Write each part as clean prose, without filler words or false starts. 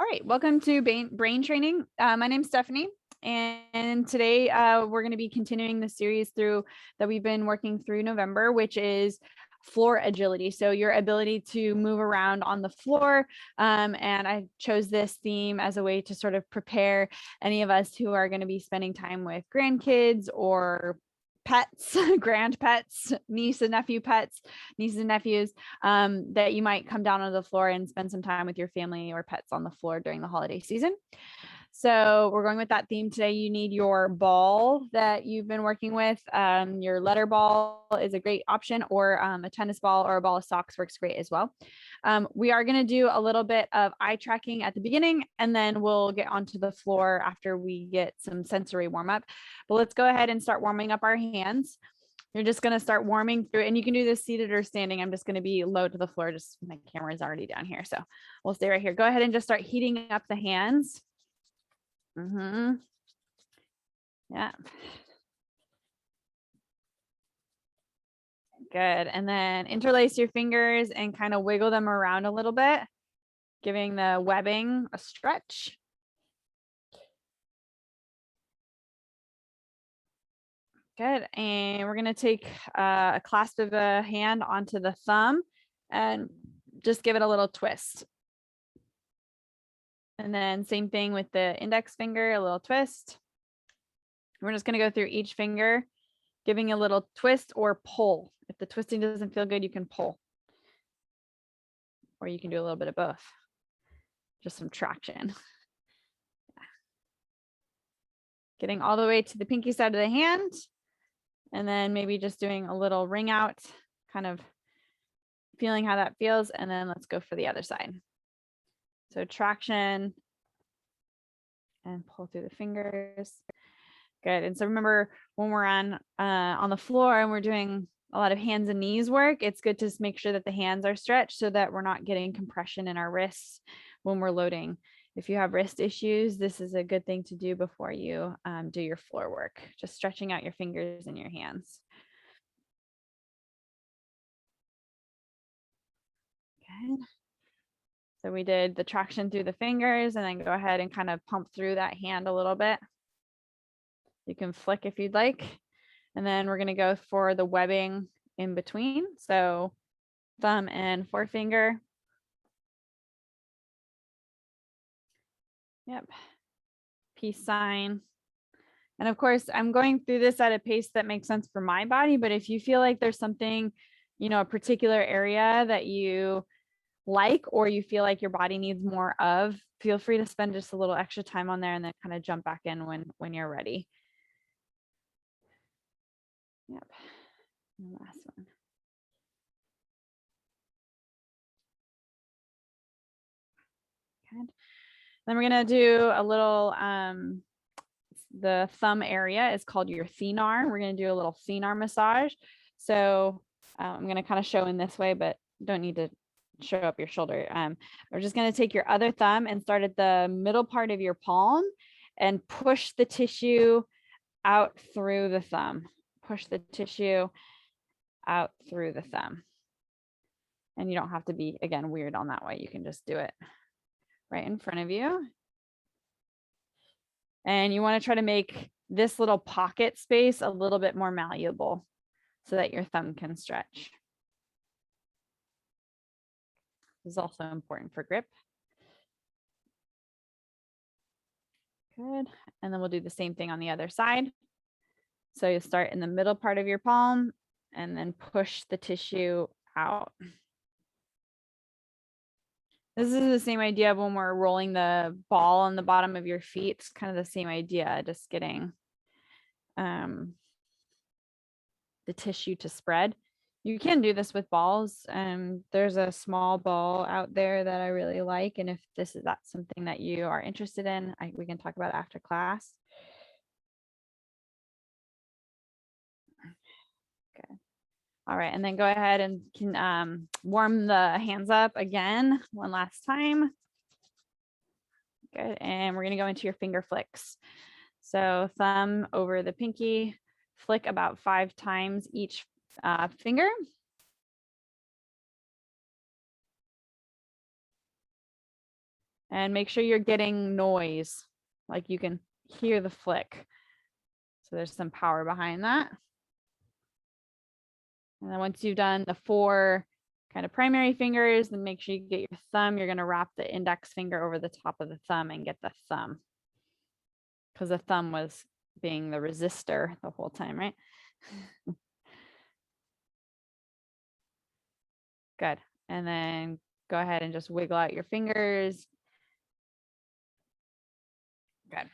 All right, welcome to Brain Training. My name's Stephanie, and today we're going to be continuing the series that we've been working through November, which is floor agility. So your ability to move around on the floor. And I chose this theme as a way to sort of prepare any of us who are going to be spending time with grandkids or pets, grand pets, nieces and nephews, that you might come down on the floor and spend some time with your family or pets on the floor during the holiday season. So we're going with that theme today. You need your ball that you've been working with. Your letter ball is a great option, or a tennis ball or a ball of socks works great as well. We are going to do a little bit of eye tracking at the beginning, and then we'll get onto the floor after we get some sensory warm up. But let's go ahead and start warming up our hands. You're just going to start warming through, and you can do this seated or standing. I'm just going to be low to the floor. Just my camera is already down here, so we'll stay right here. Go ahead and just start heating up the hands. Yeah. Good. And then interlace your fingers and kind of wiggle them around a little bit, giving the webbing a stretch. Good. And we're going to take a clasp of the hand onto the thumb and just give it a little twist. And then same thing with the index finger, a little twist. We're just going to go through each finger, giving a little twist or pull. If the twisting doesn't feel good, you can pull. Or you can do a little bit of both. Just some traction. Getting all the way to the pinky side of the hand. And then maybe just doing a little ring out, kind of feeling how that feels. And then let's go for the other side. So traction and pull through the fingers. Good. And so remember, when we're on the floor and we're doing a lot of hands and knees work, it's good to make sure that the hands are stretched so that we're not getting compression in our wrists when we're loading. If you have wrist issues, this is a good thing to do before you do your floor work, just stretching out your fingers and your hands. Good. So we did the traction through the fingers, and then go ahead and kind of pump through that hand a little bit. You can flick if you'd like. And then we're going to go for the webbing in between. So thumb and forefinger. Yep. Peace sign. And of course, I'm going through this at a pace that makes sense for my body. But if you feel like there's something, a particular area that you like, or you feel like your body needs more of, feel free to spend just a little extra time on there and then kind of jump back in when you're ready. Yep. And the last one. Good. Then we're going to do a little, the thumb area is called your thenar. We're going to do a little thenar massage. So I'm going to kind of show in this way, but don't need to show up your shoulder. We're just going to take your other thumb and start at the middle part of your palm and push the tissue out through the thumb. Push the tissue out through the thumb. And you don't have to be, again, weird on that way. You can just do it right in front of you. And you want to try to make this little pocket space a little bit more malleable so that your thumb can stretch. This is also important for grip. Good. And then we'll do the same thing on the other side. So you start in the middle part of your palm and then push the tissue out. This is the same idea of when we're rolling the ball on the bottom of your feet. It's kind of the same idea, just getting the tissue to spread. You can do this with balls. There's a small ball out there that I really like. And if that's something that you are interested in, we can talk about after class. Okay. All right, and then go ahead and can warm the hands up again one last time. Good, and we're gonna go into your finger flicks. So thumb over the pinky, flick about 5 times each finger. And make sure you're getting noise, like you can hear the flick. So there's some power behind that. And then once you've done the 4 kind of primary fingers, then make sure you get your thumb. You're going to wrap the index finger over the top of the thumb and get the thumb, because the thumb was being the resistor the whole time, right? Good. And then go ahead and just wiggle out your fingers. Good.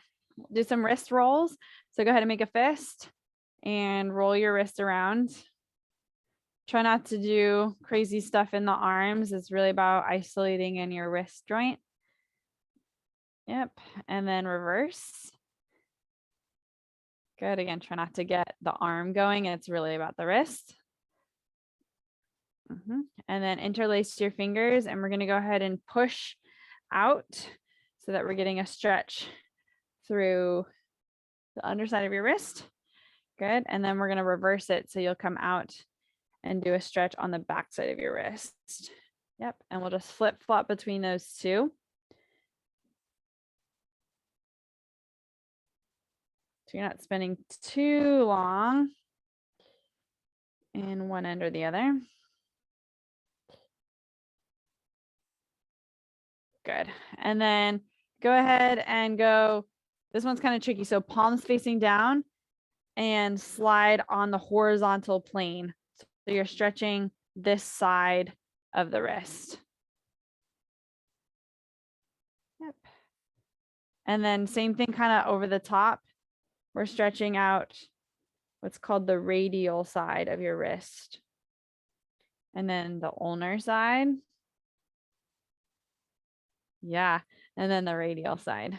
Do some wrist rolls. So go ahead and make a fist and roll your wrist around. Try not to do crazy stuff in the arms. It's really about isolating in your wrist joint. Yep. And then reverse. Good. Again, try not to get the arm going. It's really about the wrist. And then interlace your fingers, and we're going to go ahead and push out so that we're getting a stretch through the underside of your wrist. Good. And then we're going to reverse it. So you'll come out and do a stretch on the back side of your wrist. Yep. And we'll just flip flop between those two. So you're not spending too long in one end or the other. Good. And then go ahead and go. This one's kind of tricky. So palms facing down and slide on the horizontal plane. So you're stretching this side of the wrist. Yep. And then same thing kind of over the top. We're stretching out what's called the radial side of your wrist. And then the ulnar side. Yeah. And then the radial side.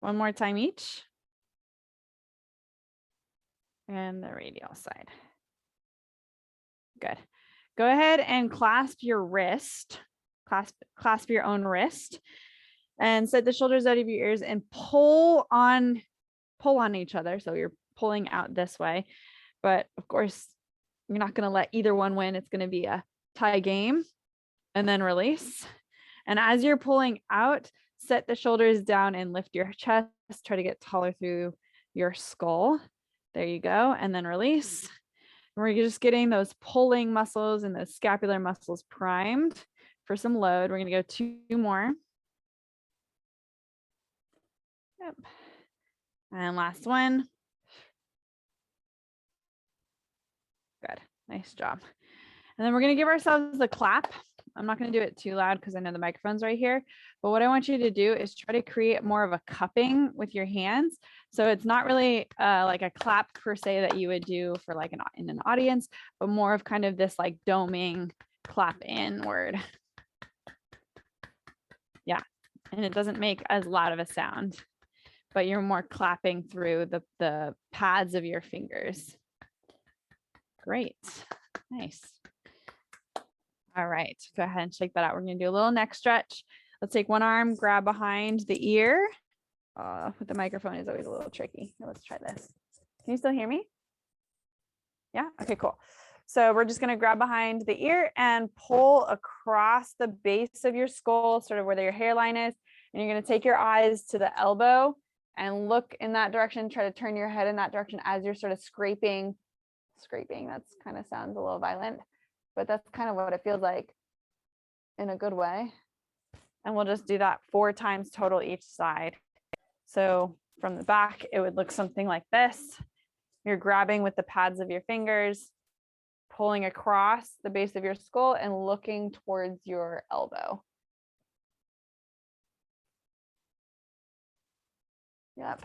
One more time each. And the radial side. Good. Go ahead and clasp your wrist. Clasp your own wrist. And set the shoulders out of your ears and pull on each other. So you're pulling out this way. But of course, you're not going to let either one win. It's going to be a tie game. And then release. And as you're pulling out, set the shoulders down and lift your chest. Try to get taller through your skull. There you go. And then release. We're just getting those pulling muscles and those scapular muscles primed for some load. We're going to go 2 more. Yep. And last one. Good. Nice job. And then we're going to give ourselves a clap. I'm not going to do it too loud because I know the microphone's right here. But what I want you to do is try to create more of a cupping with your hands. So it's not really like a clap per se that you would do for like in an audience, but more of kind of this like doming clap inward. Yeah. And it doesn't make as loud of a sound, but you're more clapping through the pads of your fingers. Great. Nice. All right, go ahead and shake that out. We're going to do a little neck stretch. Let's take one arm, grab behind the ear. With the microphone is always a little tricky. Let's try this. Can you still hear me? Yeah? Okay, cool. So we're just going to grab behind the ear and pull across the base of your skull, sort of where your hairline is. And you're going to take your eyes to the elbow and look in that direction. Try to turn your head in that direction as you're sort of scraping. That's kind of sounds a little violent, but that's kind of what it feels like in a good way. And we'll just do that 4 times total each side. So from the back, it would look something like this. You're grabbing with the pads of your fingers, pulling across the base of your skull and looking towards your elbow. Yep.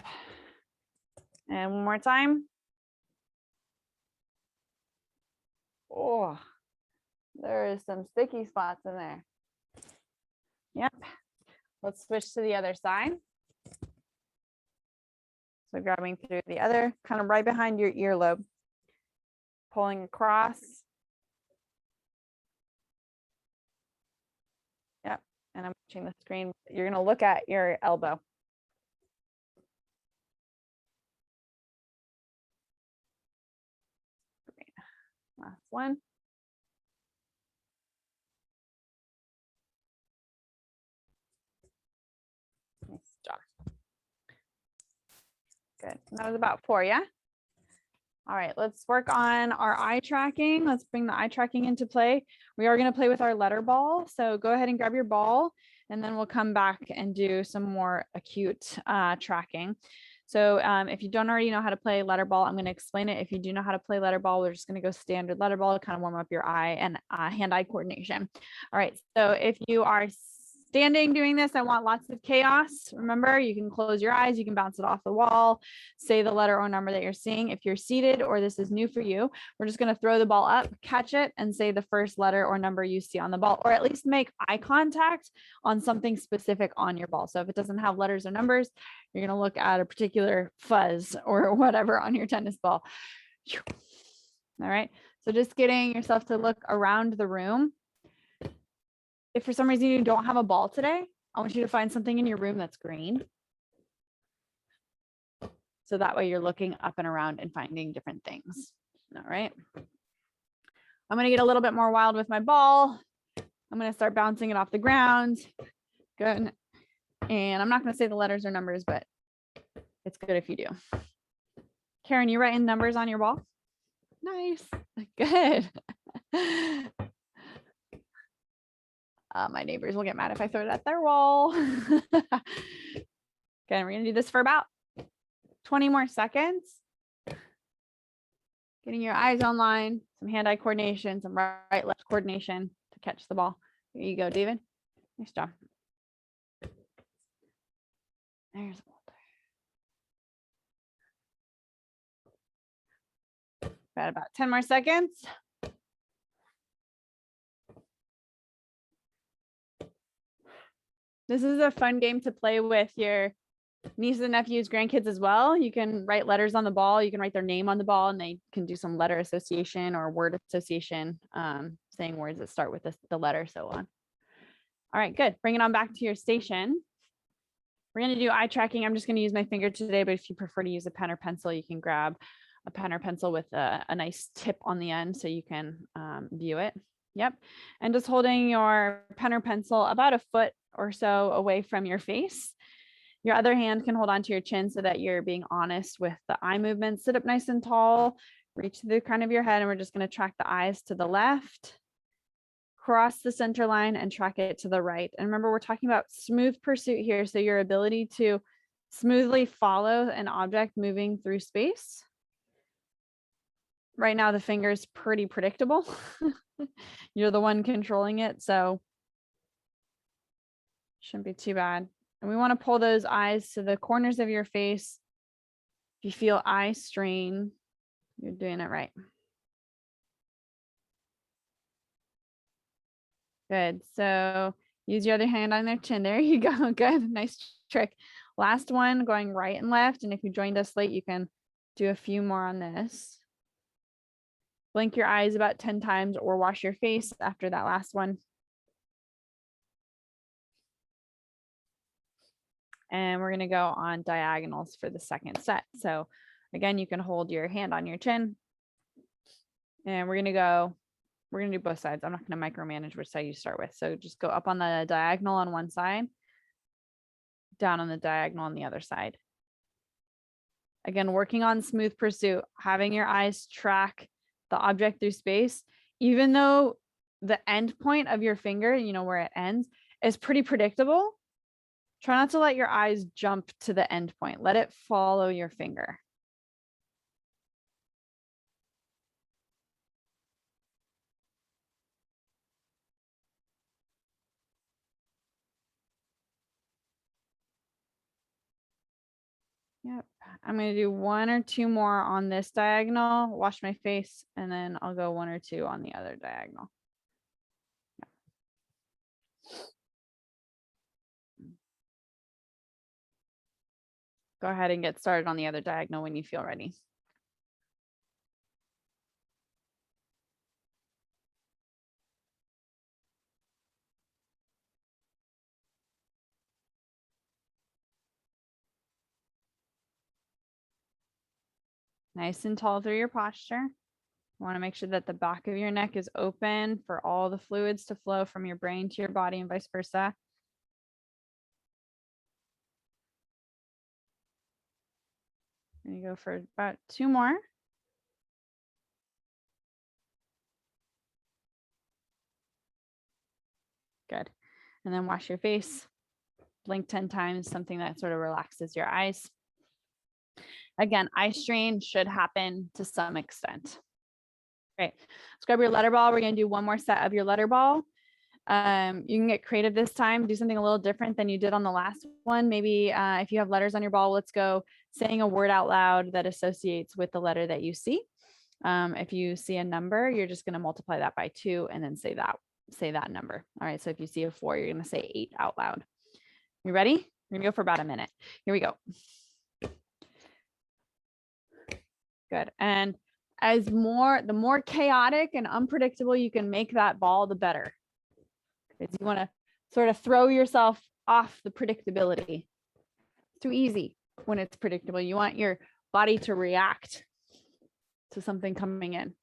And one more time. Oh, there is some sticky spots in there. Yep. Let's switch to the other side. So grabbing through the other, kind of right behind your earlobe, pulling across. Yep. And I'm watching the screen. You're going to look at your elbow. Great. Last one. job. Good. That was about 4, yeah? All right, let's work on our eye tracking. Let's bring the eye tracking into play. We are going to play with our letter ball. So go ahead and grab your ball, and then we'll come back and do some more acute tracking. So if you don't already know how to play letter ball, I'm going to explain it. If you do know how to play letter ball, we're just going to go standard letter ball to kind of warm up your eye and hand-eye coordination. All right, so if you are standing doing this, I want lots of chaos. Remember, you can close your eyes, you can bounce it off the wall, say the letter or number that you're seeing. If you're seated or this is new for you, we're just going to throw the ball up, catch it, and say the first letter or number you see on the ball, or at least make eye contact on something specific on your ball. So if it doesn't have letters or numbers, you're going to look at a particular fuzz or whatever on your tennis ball. All right. So just getting yourself to look around the room. If for some reason you don't have a ball today, I want you to find something in your room that's green. So that way you're looking up and around and finding different things. All right. I'm going to get a little bit more wild with my ball. I'm going to start bouncing it off the ground. Good. And I'm not going to say the letters or numbers, but it's good if you do. Karen, you writing numbers on your ball? Nice. Good. My neighbors will get mad if I throw it at their wall. Okay, we're going to do this for about 20 more seconds. Getting your eyes online, some hand-eye coordination, some right-left coordination to catch the ball. Here you go, David. Nice job. There's Walter. Got about 10 more seconds. This is a fun game to play with your nieces and nephews, grandkids as well. You can write letters on the ball. You can write their name on the ball, and they can do some letter association or word association, saying words that start with the letter, so on. All right, good. Bring it on back to your station. We're going to do eye tracking. I'm just going to use my finger today, but if you prefer to use a pen or pencil, you can grab a pen or pencil with a nice tip on the end so you can view it. Yep. And just holding your pen or pencil about a foot or so away from your face. Your other hand can hold onto your chin so that you're being honest with the eye movement. Sit up nice and tall, reach to the crown of your head, and we're just going to track the eyes to the left, cross the center line, and track it to the right. And remember, we're talking about smooth pursuit here. So your ability to smoothly follow an object moving through space. Right now, the finger is pretty predictable. You're the one controlling it, so shouldn't be too bad. And we want to pull those eyes to the corners of your face. If you feel eye strain, you're doing it right. Good. So use your other hand on their chin. There you go. Good. Nice trick. Last one, going right and left. And if you joined us late, you can do a few more on this. Blink your eyes about 10 times or wash your face after that last one. And we're going to go on diagonals for the second set. So again, you can hold your hand on your chin. And we're going to do both sides. I'm not going to micromanage which side you start with. So just go up on the diagonal on one side, down on the diagonal on the other side. Again, working on smooth pursuit, having your eyes track the object through space, even though the end point of your finger, you know, where it ends, is pretty predictable. Try not to let your eyes jump to the end point. Let it follow your finger. Yep. I'm going to do 1 or 2 more on this diagonal, wash my face, and then I'll go 1 or 2 on the other diagonal. Go ahead and get started on the other diagonal when you feel ready. Nice and tall through your posture. You want to make sure that the back of your neck is open for all the fluids to flow from your brain to your body and vice versa. gonna go for about 2 more. Good. And then wash your face. Blink 10 times, something that sort of relaxes your eyes. Again, eye strain should happen to some extent. Great. Let's grab your letter ball. We're going to do one more set of your letter ball. You can get creative this time, do something a little different than you did on the last one. Maybe if you have letters on your ball, let's go saying a word out loud that associates with the letter that you see. If you see a number, you're just going to multiply that by 2 and then say that number. All right. So if you see a 4, you're going to say 8 out loud. You ready? We're going to go for about a minute. Here we go. Good. And the more chaotic and unpredictable you can make that ball, the better. Because you want to sort of throw yourself off the predictability. It's too easy when it's predictable. You want your body to react to something coming in.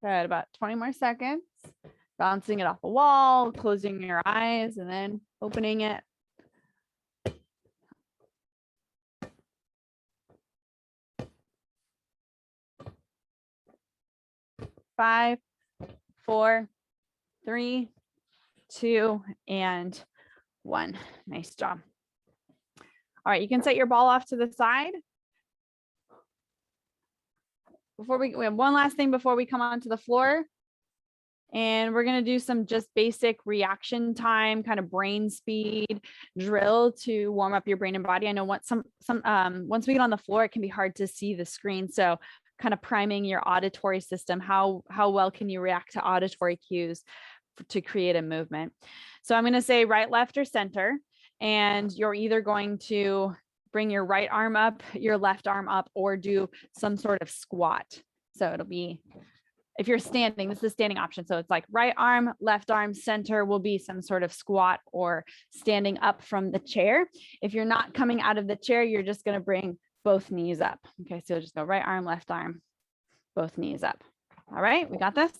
Good, about 20 more seconds. Bouncing it off a wall, closing your eyes, and then opening it. 5, 4, 3, 2, and 1. Nice job. All right, you can set your ball off to the side. We have one last thing before we come onto the floor. And we're going to do some just basic reaction time, kind of brain speed drill to warm up your brain and body. I know once we get on the floor, it can be hard to see the screen. So kind of priming your auditory system. How well can you react to auditory cues to create a movement? So I'm going to say right, left, or center. And you're either going to bring your right arm up, your left arm up, or do some sort of squat. So it'll be, if you're standing, this is the standing option. So it's like right arm, left arm, center will be some sort of squat or standing up from the chair. If you're not coming out of the chair, you're just going to bring both knees up. Okay, so just go right arm, left arm, both knees up. All right, we got this.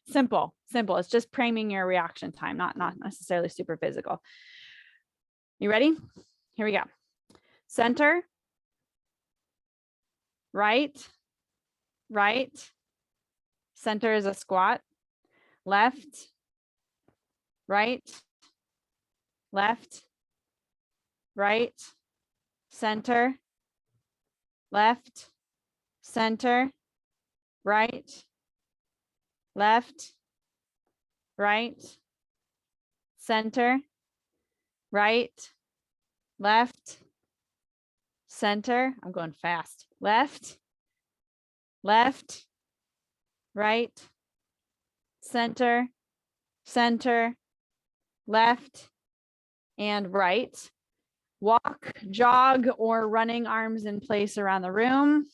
Simple. It's just priming your reaction time, not necessarily super physical. You ready? Here we go. Center, right, center is a squat, left, right, center, left, center, right, left, center, right, left, center. I'm going fast. Left, right, center, left, and right. Walk, jog, or running arms in place around the room.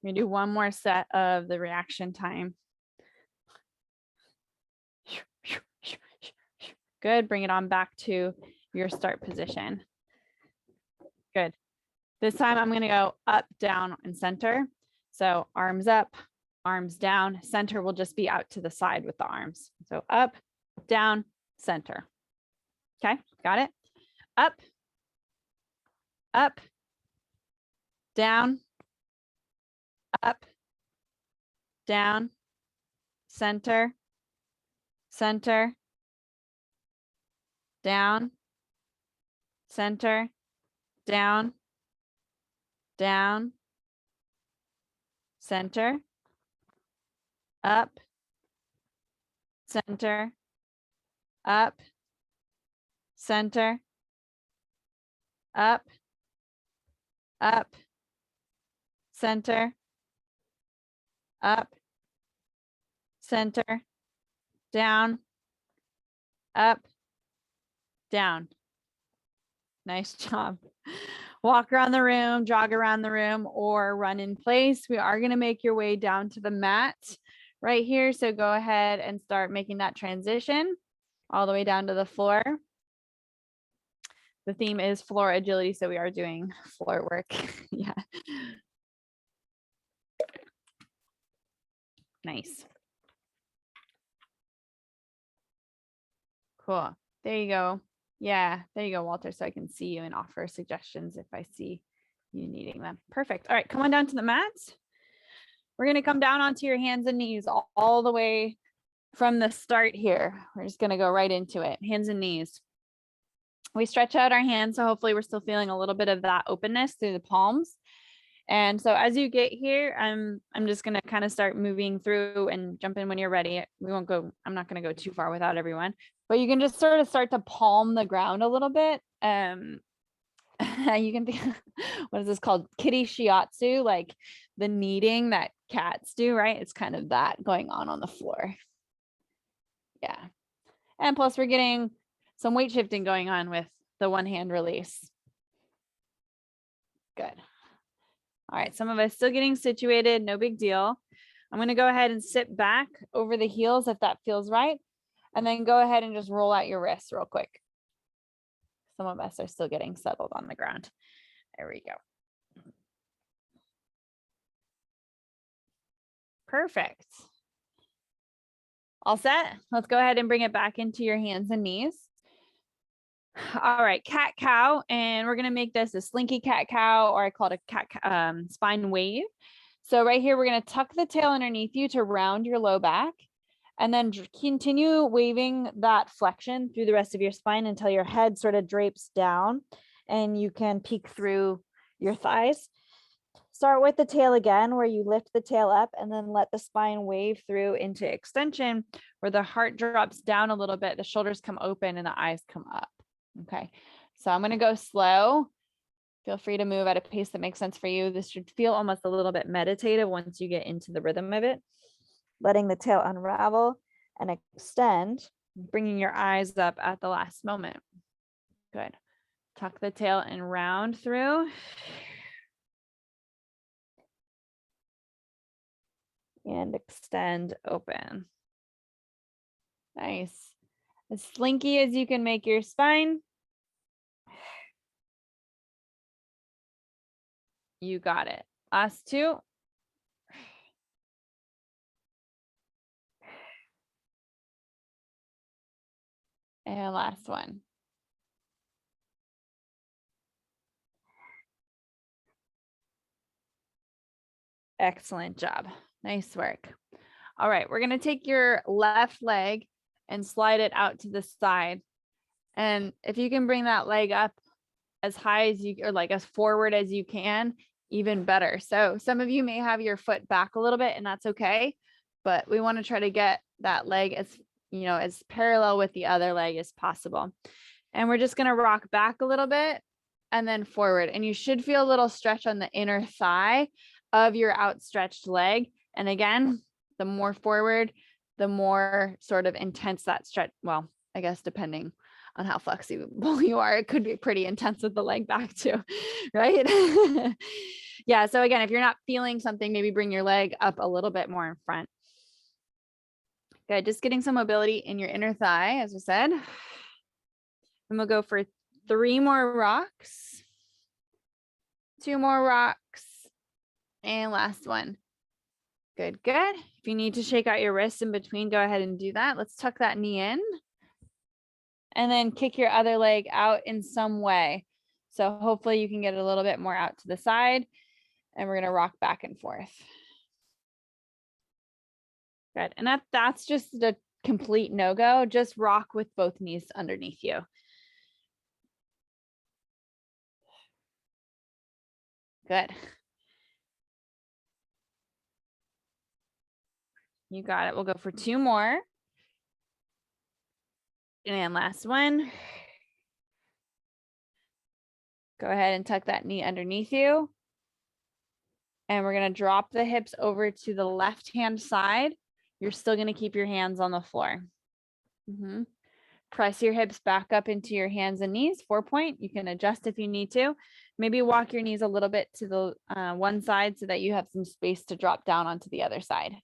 We're gonna do one more set of the reaction time. Good, bring it on back to your start position. Good. This time I'm gonna go up, down, and center. So arms up, arms down. Center will just be out to the side with the arms. So up, down, center. Okay, got it? Up, down, up, down, center, down, center, down, center, up, center, up, center, up, center, up, center, down, up, down. Nice job. Walk around the room, jog around the room, or run in place. We are going to make your way down to the mat right here. So go ahead and start making that transition all the way down to the floor. the theme is floor agility, so we are doing floor work. Yeah. Nice. Cool. There you go. Yeah, there you go, Walter. So I can see you and offer suggestions if I see you needing them. Perfect. All right, come on down to the mats. We're going to come down onto your hands and knees all the way from the start here. We're just going to go right into it. Hands and knees. We stretch out our hands, so hopefully we're still feeling a little bit of that openness through the palms. And so as you get here, I'm just going to kind of start moving through and jump in when you're ready. We won't go, I'm not going to go too far without everyone, but you can just sort of start to palm the ground a little bit. You can think, what is this called? Kitty shiatsu, like the kneading that cats do, right? It's kind of that going on the floor. Yeah. And plus we're getting some weight shifting going on with the one hand release. Good. All right, some of us still getting situated, no big deal. I'm going to go ahead and sit back over the heels if that feels right. And then go ahead and just roll out your wrists real quick. Some of us are still getting settled on the ground. There we go. Perfect. All set? Let's go ahead and bring it back into your hands and knees. All right, cat cow, and we're gonna make this a slinky cat cow, or I call it a cat spine wave. So right here, we're gonna tuck the tail underneath you to round your low back, and then continue waving that flexion through the rest of your spine until your head sort of drapes down, and you can peek through your thighs. Start with the tail again, where you lift the tail up and then let the spine wave through into extension, where the heart drops down a little bit, the shoulders come open and the eyes come up. Okay, so I'm going to go slow. Feel free to move at a pace that makes sense for you. This should feel almost a little bit meditative once you get into the rhythm of it. Letting the tail unravel and extend, bringing your eyes up at the last moment. Good. Tuck the tail and round through. And extend open. Nice. As slinky as you can make your spine. You got it. Last two. And last one. Excellent job. Nice work. All right, we're going to take your left leg and slide it out to the side. And if you can bring that leg up as high as you, or like as forward as you can, even better. So some of you may have your foot back a little bit, and that's okay. But we want to try to get that leg as, as parallel with the other leg as possible. And we're just going to rock back a little bit and then forward. And you should feel a little stretch on the inner thigh of your outstretched leg. And again, the more forward, the more sort of intense that stretch. Well, I guess depending on how flexible you are, it could be pretty intense with the leg back too, right? Yeah. So again, if you're not feeling something, maybe bring your leg up a little bit more in front. Good. Just getting some mobility in your inner thigh, as we said. And we'll go for 3 more rocks, 2 more rocks, and last one. Good, good. If you need to shake out your wrists in between, go ahead and do that. Let's tuck that knee in. And then kick your other leg out in some way. So hopefully you can get a little bit more out to the side. And we're going to rock back and forth. Good. And that's just a complete no-go. Just rock with both knees underneath you. Good. You got it. We'll go for 2 more. And last one. Go ahead and tuck that knee underneath you. And we're going to drop the hips over to the left-hand side. You're still going to keep your hands on the floor. Press your hips back up into your hands and knees, 4-point. You can adjust if you need to. Maybe walk your knees a little bit to the one side so that you have some space to drop down onto the other side.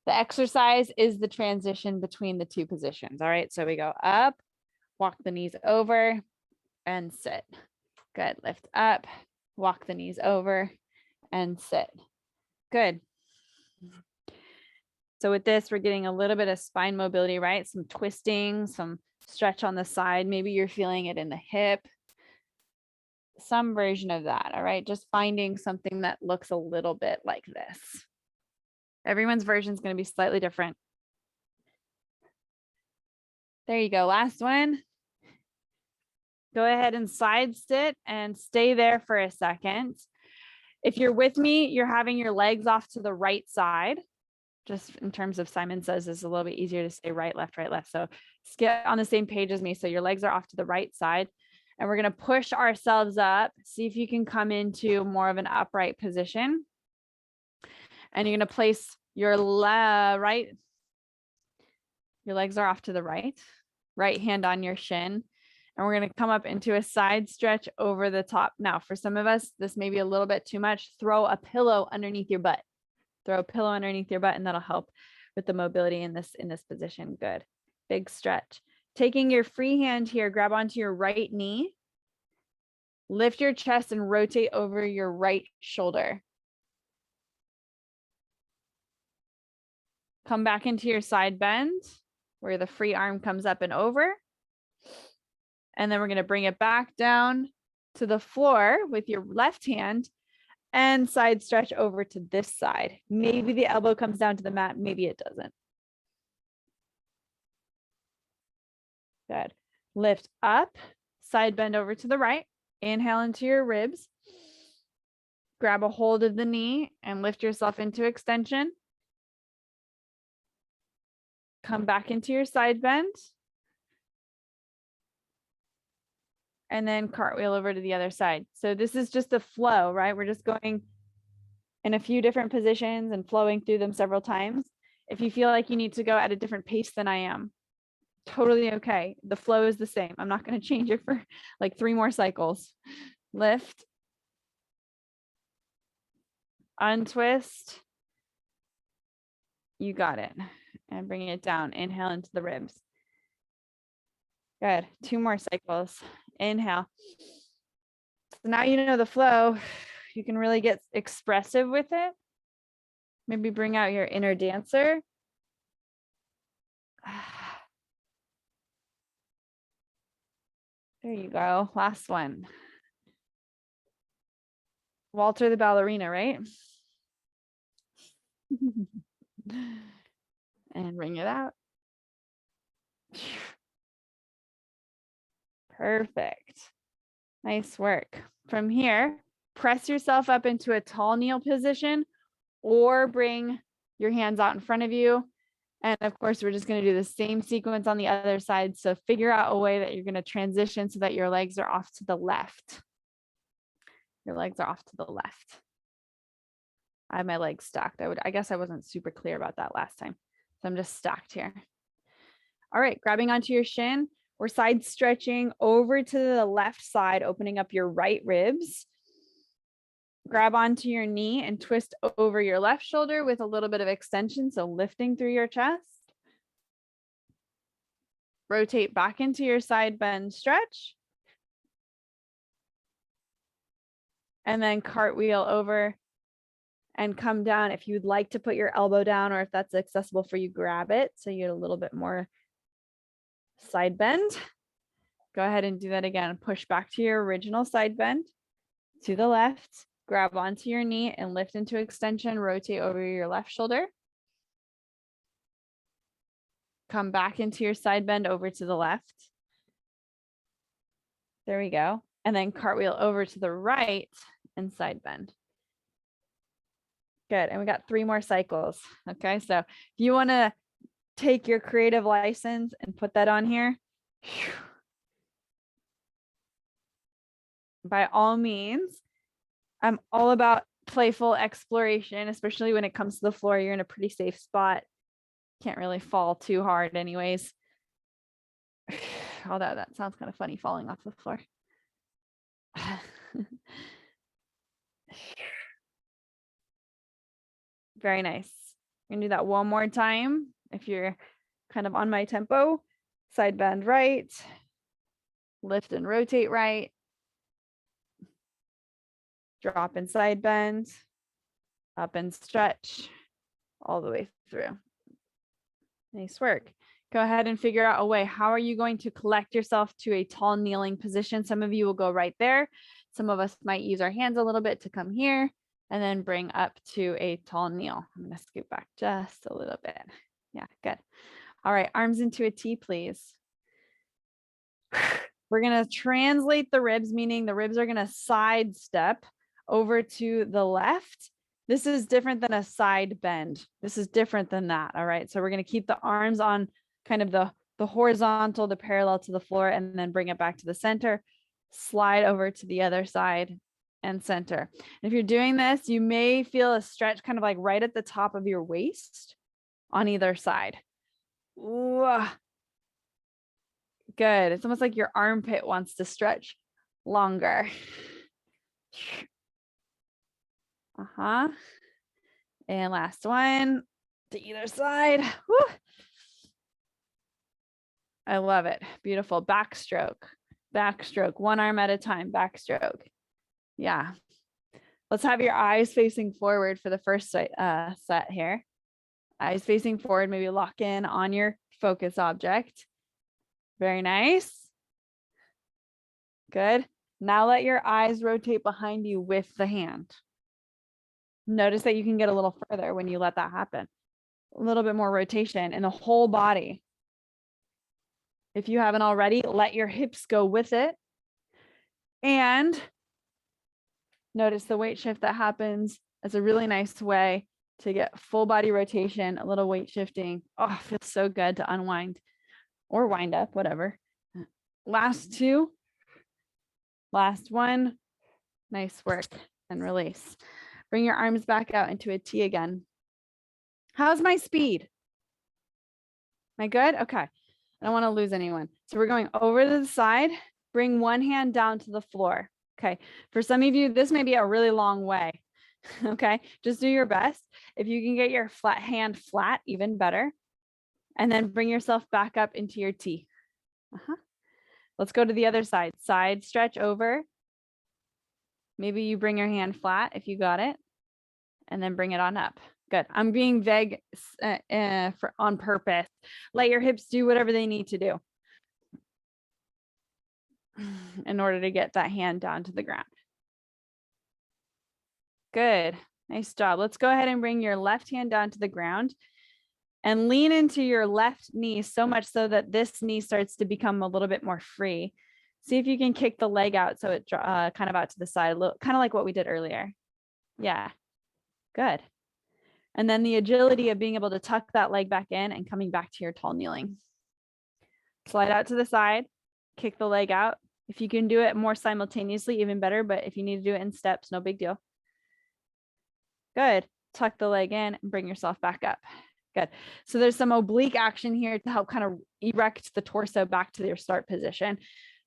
The exercise is the transition between the 2 positions. All right, so we go up, walk the knees over, and sit. Good. Lift up, walk the knees over and sit. Good. So with this, we're getting a little bit of spine mobility, right? Some twisting, some stretch on the side. Maybe you're feeling it in the hip. Some version of that, all right? Just finding something that looks a little bit like this. Everyone's version is going to be slightly different. There you go. Last one. Go ahead and side sit and stay there for a second. If you're with me, you're having your legs off to the right side. Just in terms of Simon Says, it's a little bit easier to say right, left, right, left. So get on the same page as me. So your legs are off to the right side. And we're going to push ourselves up. See if you can come into more of an upright position. And you're going to place your right. Your legs are off to the right hand on your shin. And we're going to come up into a side stretch over the top. Now, for some of us, this may be a little bit too much. Throw a pillow underneath your butt. Throw a pillow underneath your butt, and that'll help with the mobility in this position. Good. Big stretch. Taking your free hand here, grab onto your right knee. Lift your chest and rotate over your right shoulder. Come back into your side bend where the free arm comes up and over. And then we're going to bring it back down to the floor with your left hand and side stretch over to this side. Maybe the elbow comes down to the mat. Maybe it doesn't. Good. Lift up, side bend over to the right. Inhale into your ribs. Grab a hold of the knee and lift yourself into extension. Come back into your side bend. And then cartwheel over to the other side. So this is just a flow, right? We're just going in a few different positions and flowing through them several times. If you feel like you need to go at a different pace than I am, totally okay. The flow is the same. I'm not going to change it for like 3 more cycles. Lift. Untwist. You got it. And bring it down. Inhale into the ribs. Good. 2 more cycles. Inhale. So now you know the flow. You can really get expressive with it. Maybe bring out your inner dancer. There you go. Last one. Walter the ballerina, right? And bring it out. Perfect. Nice work. From here, press yourself up into a tall kneel position or bring your hands out in front of you. And of course, we're just going to do the same sequence on the other side. So figure out a way that you're going to transition so that your legs are off to the left. Your legs are off to the left. I have my legs stacked. I guess I wasn't super clear about that last time. So I'm just stacked here. All right, grabbing onto your shin. We're side stretching over to the left side, opening up your right ribs. Grab onto your knee and twist over your left shoulder with a little bit of extension. So lifting through your chest. Rotate back into your side bend stretch. And then cartwheel over and come down. If you'd like to put your elbow down, or if that's accessible for you, grab it. So you get a little bit more side bend. Go ahead and do that again. Push back to your original side bend to the left. Grab onto your knee and lift into extension. Rotate over your left shoulder. Come back into your side bend over to the left. There we go. And then cartwheel over to the right and side bend. Good. And we got 3 more cycles. Okay. So if you want to take your creative license and put that on here, by all means, I'm all about playful exploration, especially when it comes to the floor. You're in a pretty safe spot. Can't really fall too hard anyways. Although that sounds kind of funny, falling off the floor. Very nice. We're gonna do that one more time. If you're kind of on my tempo, side bend right, Lift and rotate right. Drop and side bend. Up and stretch all the way through. Nice work. Go ahead and figure out a way. How are you going to collect yourself to a tall kneeling position? Some of you will go right there. Some of us might use our hands a little bit to come here and then bring up to a tall kneel. I'm going to scoot back just a little bit. Yeah, good. All right, arms into a T, please. We're going to translate the ribs, meaning the ribs are going to sidestep over to the left. This is different than a side bend. This is different than that. All right. So we're going to keep the arms on kind of the horizontal, the parallel to the floor, and then bring it back to the center. Slide over to the other side and center. And if you're doing this, you may feel a stretch kind of like right at the top of your waist on either side. Ooh. Good. It's almost like your armpit wants to stretch longer. Uh-huh. And last one to either side. Woo. I love it. Beautiful. Backstroke. Backstroke. One arm at a time. Backstroke. Yeah. Let's have your eyes facing forward for the first set here. Eyes facing forward. Maybe lock in on your focus object. Very nice. Good. Now let your eyes rotate behind you with the hand. Notice that you can get a little further when you let that happen. A little bit more rotation in the whole body. If you haven't already, let your hips go with it. And notice the weight shift that happens. It's a really nice way to get full body rotation, a little weight shifting. Oh, it feels so good to unwind or wind up, whatever. Last two. Last one. Nice work. And release. Bring your arms back out into a T again. How's my speed? Am I good? Okay. I don't want to lose anyone. So we're going over to the side. Bring one hand down to the floor. Okay. For some of you, this may be a really long way. Okay. Just do your best. If you can get your flat hand flat, even better. And then bring yourself back up into your T. Let's go to the other side. Side stretch over. Maybe you bring your hand flat if you got it. And then bring it on up. Good. I'm being vague on purpose. Let your hips do whatever they need to do in order to get that hand down to the ground. Good. Nice job. Let's go ahead and bring your left hand down to the ground and lean into your left knee so much so that this knee starts to become a little bit more free. See if you can kick the leg out so it kind of out to the side, kind of like what we did earlier. Yeah. Good. And then the agility of being able to tuck that leg back in and coming back to your tall kneeling. Slide out to the side, kick the leg out. If you can do it more simultaneously, even better. But if you need to do it in steps, no big deal. Good. Tuck the leg in and bring yourself back up. Good. So there's some oblique action here to help kind of erect the torso back to your start position.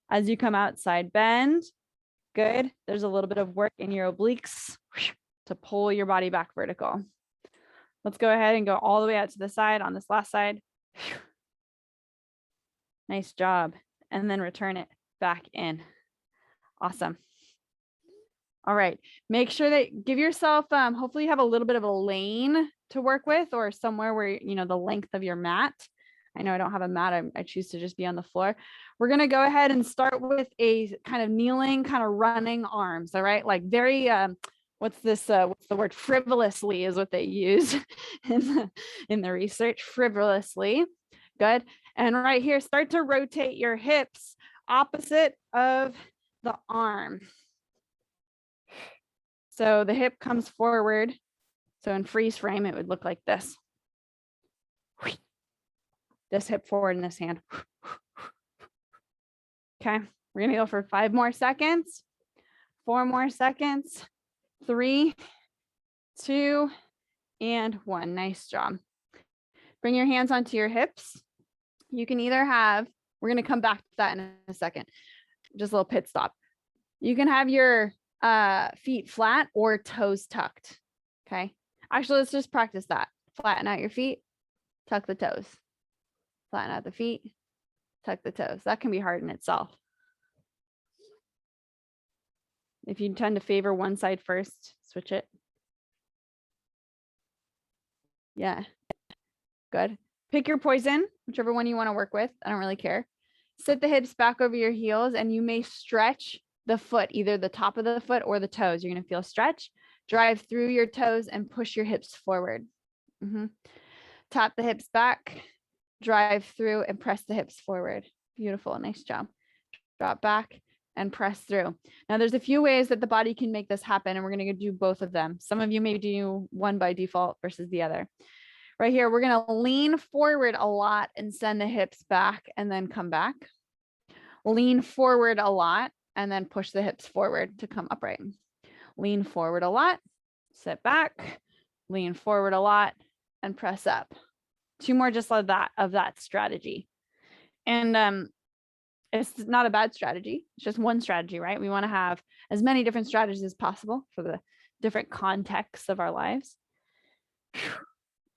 As you come out, side bend. Good. There's a little bit of work in your obliques to pull your body back vertical. Let's go ahead and go all the way out to the side on this last side. Nice job. And then return it back in. Awesome. All right. Make sure that give yourself, hopefully you have a little bit of a lane to work with or somewhere where, you know, the length of your mat. I know I don't have a mat. I choose to just be on the floor. We're going to go ahead and start with a kind of kneeling, kind of running arms. All right. Like very, what's the word? Frivolously is what they use in the research. Frivolously. Good. And right here, start to rotate your hips opposite of the arm. So the hip comes forward. So in freeze frame, it would look like this. This hip forward and this hand. Okay. We're going to go for 5 more seconds, 4 more seconds, 3, 2, and 1. Nice job. Bring your hands onto your hips. You can either have, we're going to come back to that in a second, just a little pit stop. You can have your feet flat or toes tucked. Okay. Actually, let's just practice that. Flatten out your feet, tuck the toes. Flatten out the feet, tuck the toes. That can be hard in itself. If you tend to favor one side first, switch it. Yeah, good. Pick your poison, whichever one you want to work with. I don't really care. Sit the hips back over your heels, and you may stretch the foot, either the top of the foot or the toes. You're going to feel stretch. Drive through your toes and push your hips forward. Tap the hips back, drive through and press the hips forward. Beautiful. Nice job. Drop back and press through. Now there's a few ways that the body can make this happen, and we're going to do both of them. Some of you may do one by default versus the other. Right here, we're going to lean forward a lot and send the hips back and then come back. Lean forward a lot and then push the hips forward to come upright. Lean forward a lot, sit back, lean forward a lot, and press up. 2 more just like that of that strategy. And it's not a bad strategy. It's just one strategy, right? We want to have as many different strategies as possible for the different contexts of our lives.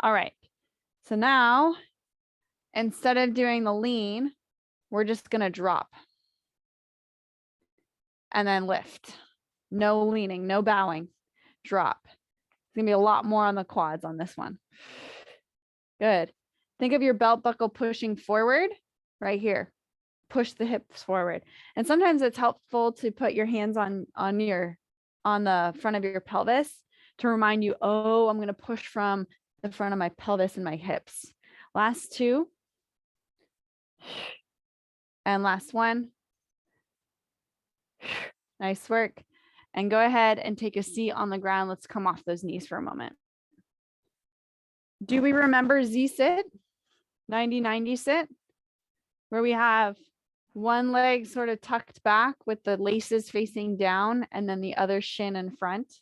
All right. So now, instead of doing the lean, we're just going to drop and then lift. No leaning, no bowing, drop. It's going to be a lot more on the quads on this one. Good. Think of your belt buckle pushing forward right here. Push the hips forward. And sometimes it's helpful to put your hands on the front of your pelvis to remind you, oh, I'm going to push from the front of my pelvis and my hips. Last 2. And last 1. Nice work. And go ahead and take a seat on the ground. Let's come off those knees for a moment. Do we remember Z sit? 90-90 sit? Where we have one leg sort of tucked back with the laces facing down and then the other shin in front.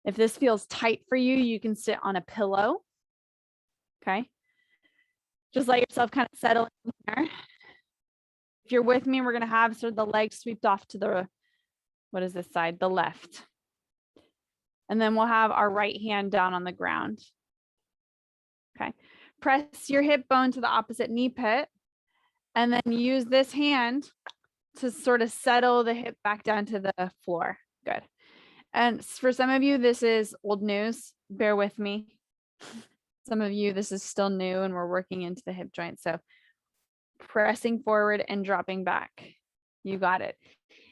If this feels tight for you, you can sit on a pillow. Okay. Just let yourself kind of settle in here. If you're with me, we're going to have sort of the legs swept off to the, what is this side? The left. And then we'll have our right hand down on the ground. Okay. Press your hip bone to the opposite knee pit. And then use this hand to sort of settle the hip back down to the floor. Good. And for some of you, this is old news. Bear with me. Some of you, this is still new and we're working into the hip joint. So pressing forward and dropping back. You got it.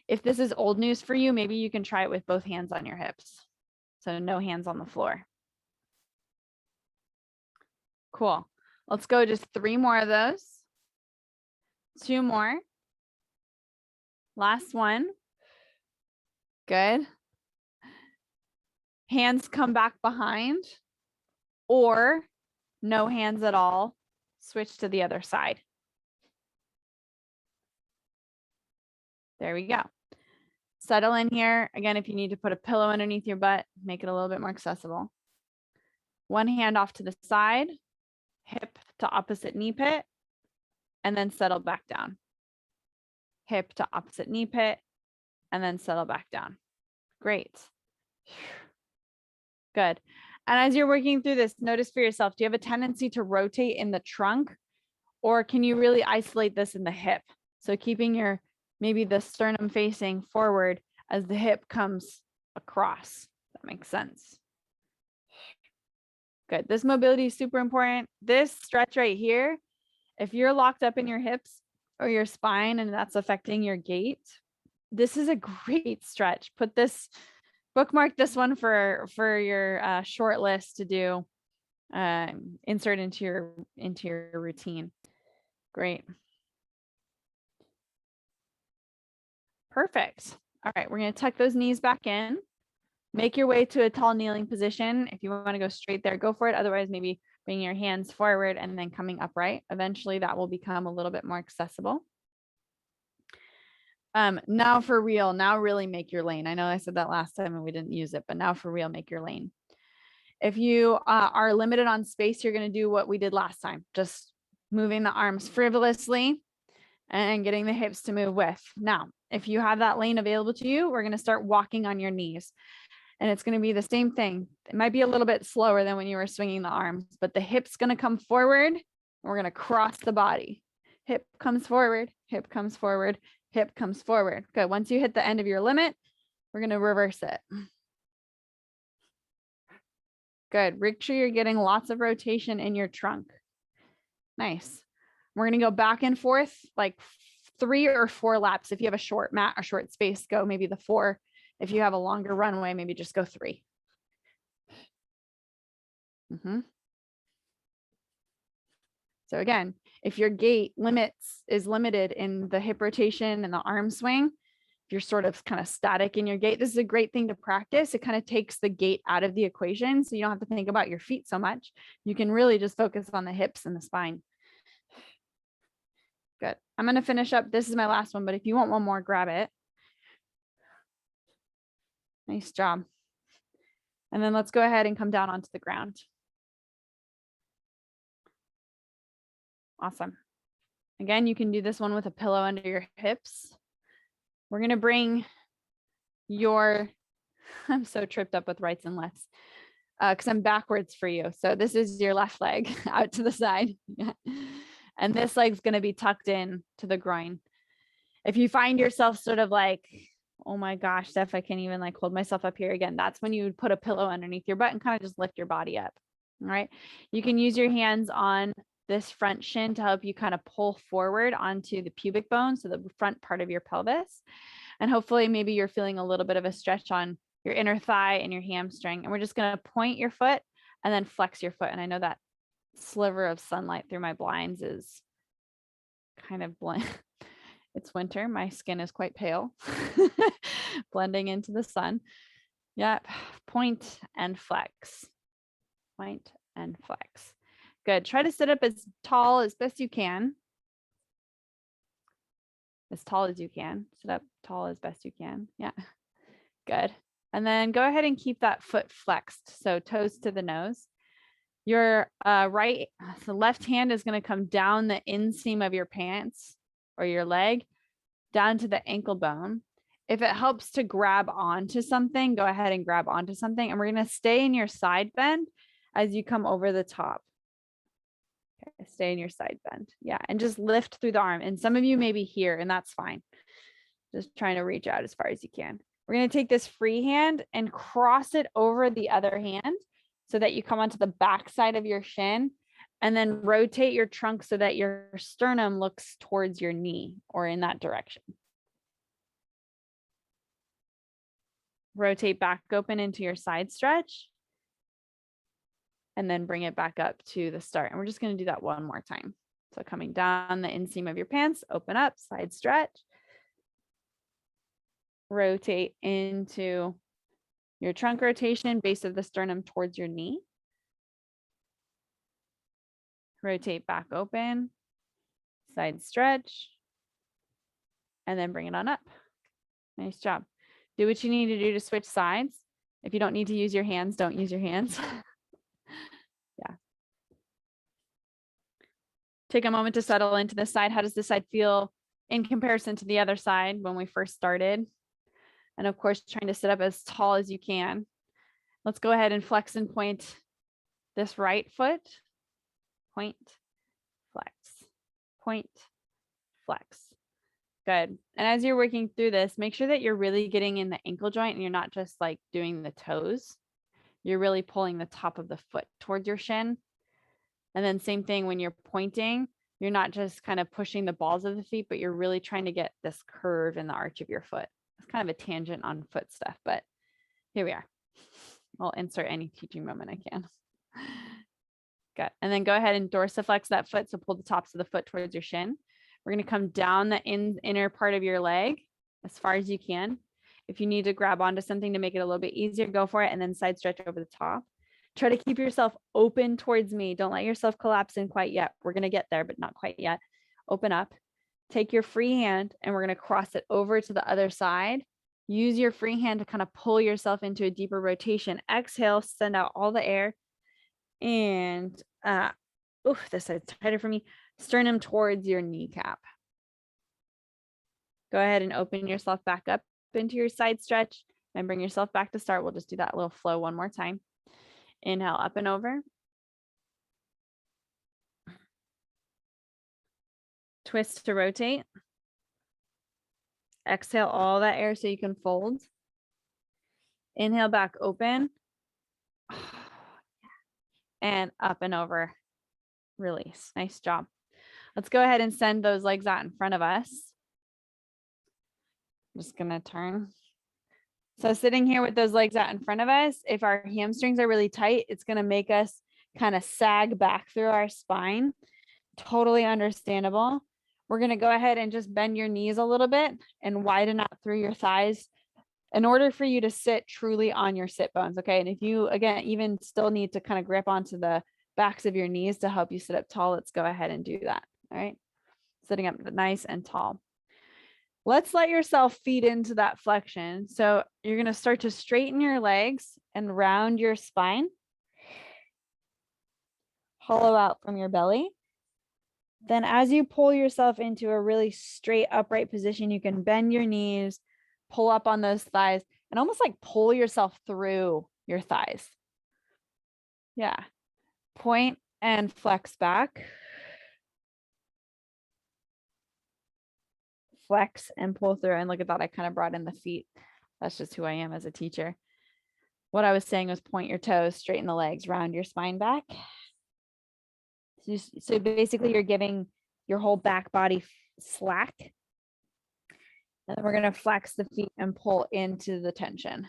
If this is old news for you, maybe you can try it with both hands on your hips. So no hands on the floor. Cool. Let's go just 3 more of those. 2 more. Last one. Good. Hands come back behind, or no hands at all. Switch to the other side. There we go. Settle in here. Again, if you need to put a pillow underneath your butt, make it a little bit more accessible. One hand off to the side, hip to opposite knee pit, and then settle back down. Hip to opposite knee pit, and then settle back down. Great. Good. And as you're working through this, notice for yourself, do you have a tendency to rotate in the trunk, or can you really isolate this in the hip? So keeping maybe the sternum facing forward as the hip comes across. That makes sense. Good. This mobility is super important. This stretch right here, if you're locked up in your hips or your spine and that's affecting your gait, this is a great stretch. Bookmark this one for your short list to do. Insert into your routine. Great. Perfect. All right, we're going to tuck those knees back in. Make your way to a tall kneeling position. If you want to go straight there, go for it. Otherwise, maybe bring your hands forward and then coming upright. Eventually, that will become a little bit more accessible. Now for real, now really make your lane. I know I said that last time and we didn't use it, but now for real, make your lane. If you are limited on space, you're going to do what we did last time, just moving the arms frivolously and getting the hips to move with. Now, if you have that lane available to you, we're going to start walking on your knees. And it's going to be the same thing. It might be a little bit slower than when you were swinging the arms, but the hip's going to come forward and we're going to cross the body. Hip comes forward, hip comes forward. Good. Once you hit the end of your limit, we're going to reverse it. Good. Make sure you're getting lots of rotation in your trunk. Nice. We're going to go back and forth like 3 or 4 laps. If you have a short mat or short space, go maybe the 4. If you have a longer runway, maybe just go 3. So again, if your gait is limited in the hip rotation and the arm swing, if you're sort of kind of static in your gait, this is a great thing to practice. It kind of takes the gait out of the equation. So you don't have to think about your feet so much. You can really just focus on the hips and the spine. Good. I'm going to finish up. This is my last one, but if you want one more, grab it. Nice job. And then let's go ahead and come down onto the ground. Awesome. Again, you can do this one with a pillow under your hips. We're going to bring your, I'm so tripped up with rights and lefts because I'm backwards for you. So this is your left leg out to the side. And this leg's going to be tucked in to the groin. If you find yourself sort of like, oh my gosh, Steph, I can't even like hold myself up here again. That's when you would put a pillow underneath your butt and kind of just lift your body up. All right. You can use your hands on this front shin to help you kind of pull forward onto the pubic bone. So the front part of your pelvis. And hopefully maybe you're feeling a little bit of a stretch on your inner thigh and your hamstring. And we're just going to point your foot and then flex your foot. And I know that sliver of sunlight through my blinds is kind of bland. It's winter. My skin is quite pale, blending into the sun. Yep. Point and flex. Point and flex. Good. Try to sit up as tall as best you can. As tall as you can. Sit up tall as best you can. Yeah. Good. And then go ahead and keep that foot flexed. So toes to the nose. Your the left hand is going to come down the inseam of your pants or your leg down to the ankle bone. If it helps to grab onto something, go ahead and grab onto something. And we're going to stay in your side bend as you come over the top. Okay, stay in your side bend. Yeah. And just lift through the arm. And some of you may be here, and that's fine. Just trying to reach out as far as you can. We're going to take this free hand and cross it over the other hand so that you come onto the back side of your shin, and then rotate your trunk so that your sternum looks towards your knee or in that direction. Rotate back open into your side stretch. And then bring it back up to the start. And we're just going to do that one more time. So coming down the inseam of your pants, open up, side stretch. Rotate into your trunk rotation, base of the sternum towards your knee. Rotate back open, side stretch, and then bring it on up. Nice job. Do what you need to do to switch sides. If you don't need to use your hands, don't use your hands. Yeah. Take a moment to settle into this side. How does this side feel in comparison to the other side when we first started? And of course, trying to sit up as tall as you can. Let's go ahead and flex and point this right foot. Point, flex, point, flex. Good. And as you're working through this, make sure that you're really getting in the ankle joint and you're not just like doing the toes. You're really pulling the top of the foot towards your shin. And then same thing when you're pointing, you're not just kind of pushing the balls of the feet, but you're really trying to get this curve in the arch of your foot. It's kind of a tangent on foot stuff, but here we are. I'll insert any teaching moment I can. Good. And then go ahead and dorsiflex that foot. So pull the tops of the foot towards your shin. We're going to come down the inner part of your leg as far as you can. If you need to grab onto something to make it a little bit easier, go for it. And then side stretch over the top. Try to keep yourself open towards me. Don't let yourself collapse in quite yet. We're going to get there, but not quite yet. Open up. Take your free hand and we're going to cross it over to the other side. Use your free hand to kind of pull yourself into a deeper rotation. Exhale, send out all the air. And this side's tighter for me. Sternum towards your kneecap. Go ahead and open yourself back up into your side stretch and bring yourself back to start. We'll just do that little flow one more time. Inhale up and over. Twist to rotate. Exhale all that air so you can fold. Inhale back, open. And up and over. Release. Nice job. Let's go ahead and send those legs out in front of us. I'm just going to turn. So sitting here with those legs out in front of us, if our hamstrings are really tight, it's going to make us kind of sag back through our spine. Totally understandable. We're going to go ahead and just bend your knees a little bit and widen out through your thighs in order for you to sit truly on your sit bones. Okay. And if you, again, even still need to kind of grip onto the backs of your knees to help you sit up tall, let's go ahead and do that. All right. Sitting up nice and tall. Let's let yourself feed into that flexion. So you're going to start to straighten your legs and round your spine. Hollow out from your belly. Then as you pull yourself into a really straight upright position, you can bend your knees, pull up on those thighs, and almost like pull yourself through your thighs. Yeah. Point and flex back. Flex and pull through. And look at that. I kind of brought in the feet. That's just who I am as a teacher. What I was saying was point your toes, straighten the legs, round your spine back. So basically you're giving your whole back body slack. And then we're going to flex the feet and pull into the tension.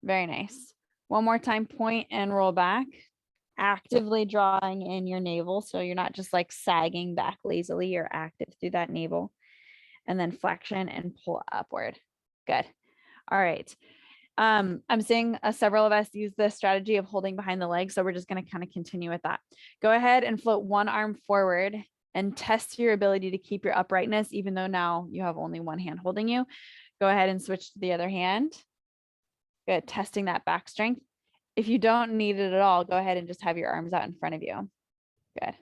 Very nice. One more time, point and roll back, actively drawing in your navel. So you're not just like sagging back lazily, you're active through that navel. And then flexion and pull upward. Good. All right. I'm seeing several of us use the strategy of holding behind the legs. So we're just going to kind of continue with that. Go ahead and float one arm forward and test your ability to keep your uprightness, even though now you have only one hand holding you. Go ahead and switch to the other hand. Good. Testing that back strength. If you don't need it at all, go ahead and just have your arms out in front of you. Good.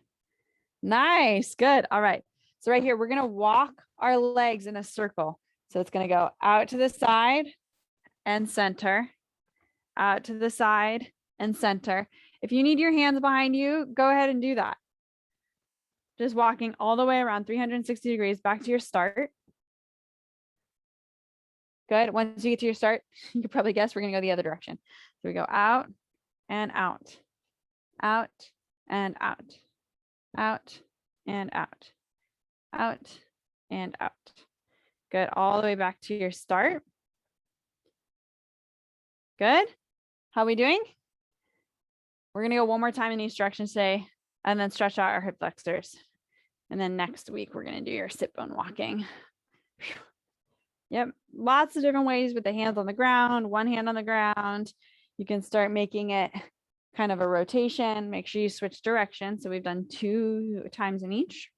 Nice. Good. All right. So right here, we're going to walk our legs in a circle. So it's going to go out to the side and center, out to the side and center. If you need your hands behind you, go ahead and do that. Just walking all the way around 360 degrees back to your start. Good. Once you get to your start, you can probably guess we're going to go the other direction. So we go out and out, out and out, out and out, out and out. Good. All the way back to your start. Good. How are we doing? We're going to go one more time in each direction today and then stretch out our hip flexors. And then next week, we're going to do your sit bone walking. Yep. Lots of different ways with the hands on the ground, one hand on the ground. You can start making it kind of a rotation. Make sure you switch direction. So we've done 2 times in each.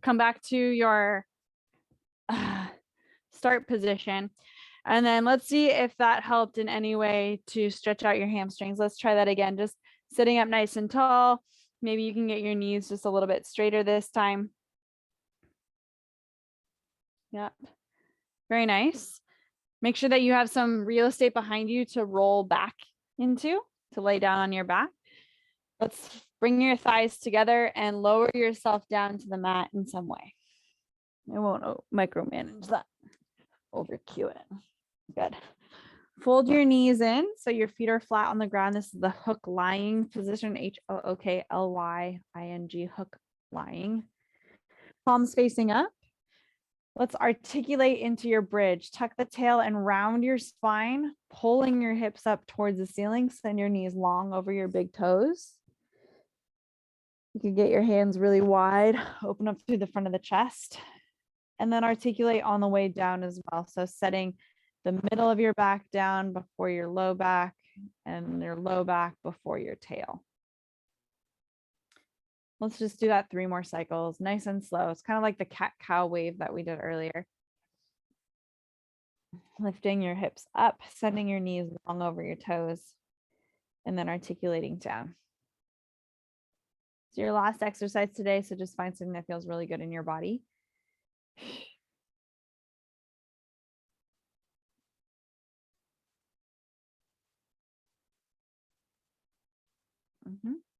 Come back to your start position. And then let's see if that helped in any way to stretch out your hamstrings. Let's try that again. Just sitting up nice and tall. Maybe you can get your knees just a little bit straighter this time. Yeah. Very nice. Make sure that you have some real estate behind you to roll back into, to lay down on your back. Let's bring your thighs together and lower yourself down to the mat in some way. I won't micromanage that. Over cue it. Good. Fold your knees in so your feet are flat on the ground. This is the hook lying position, HOOKLYING, hook lying. Palms facing up. Let's articulate into your bridge. Tuck the tail and round your spine, pulling your hips up towards the ceiling. Send your knees long over your big toes. You can get your hands really wide, open up through the front of the chest, and then articulate on the way down as well. So setting the middle of your back down before your low back and your low back before your tail. Let's just do that 3 more cycles, nice and slow. It's kind of like the cat-cow wave that we did earlier. Lifting your hips up, sending your knees long over your toes, and then articulating down. It's your last exercise today, so just find something that feels really good in your body.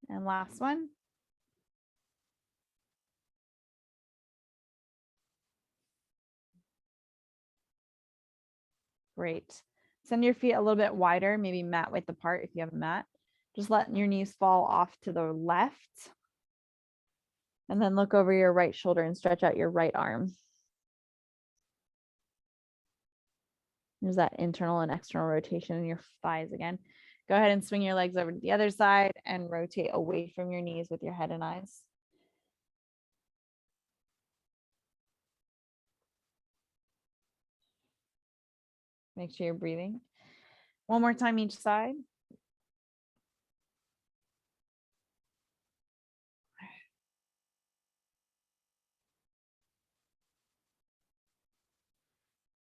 And last one. Great. Send your feet a little bit wider, maybe mat width apart if you have a mat. Just letting your knees fall off to the left. And then look over your right shoulder and stretch out your right arm. There's that internal and external rotation in your thighs again. Go ahead and swing your legs over to the other side and rotate away from your knees with your head and eyes. Make sure you're breathing. One more time each side.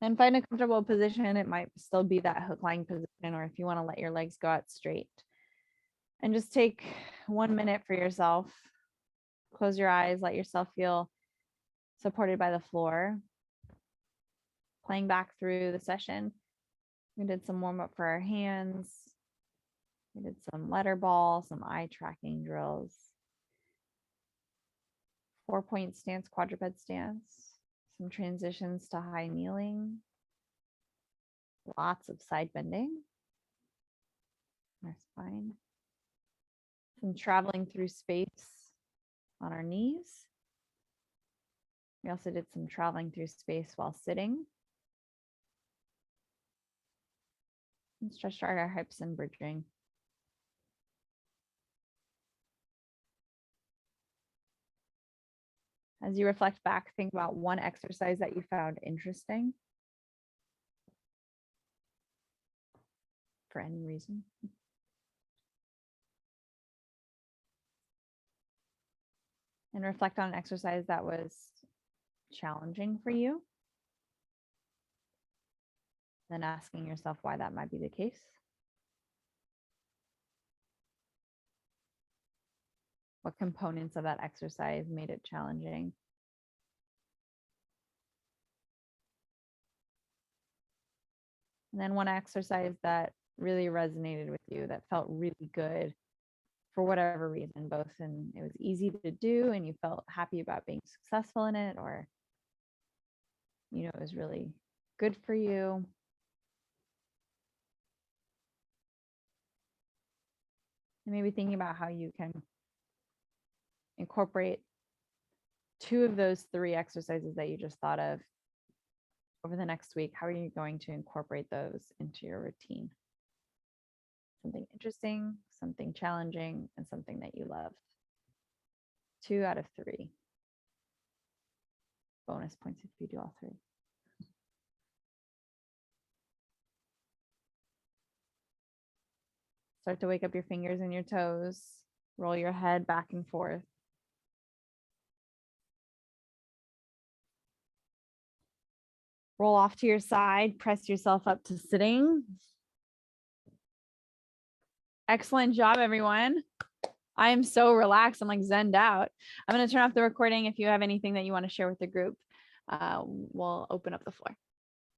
And find a comfortable position. It might still be that hook lying position, or if you want to let your legs go out straight. And just take 1 minute for yourself. Close your eyes, let yourself feel supported by the floor. Playing back through the session, we did some warm up for our hands. We did some letter ball, some eye tracking drills. 4-point stance, quadruped stance. Some transitions to high kneeling. Lots of side bending. Our spine. Some traveling through space on our knees. We also did some traveling through space while sitting. And stretch out our hips and bridging. As you reflect back, think about one exercise that you found interesting for any reason. And reflect on an exercise that was challenging for you. Then asking yourself why that might be the case. What components of that exercise made it challenging? And then one exercise that really resonated with you, that felt really good for whatever reason, both and it was easy to do and you felt happy about being successful in it, or it was really good for you. And maybe thinking about how you can incorporate 2 of those 3 exercises that you just thought of over the next week. How are you going to incorporate those into your routine? Something interesting, something challenging, and something that you loved. 2 out of 3. Bonus points if you do all 3. Start to wake up your fingers and your toes. Roll your head back and forth. Roll off to your side. Press yourself up to sitting. Excellent job, everyone. I am so relaxed. I'm like zenned out. I'm going to turn off the recording. If you have anything that you want to share with the group, we'll open up the floor.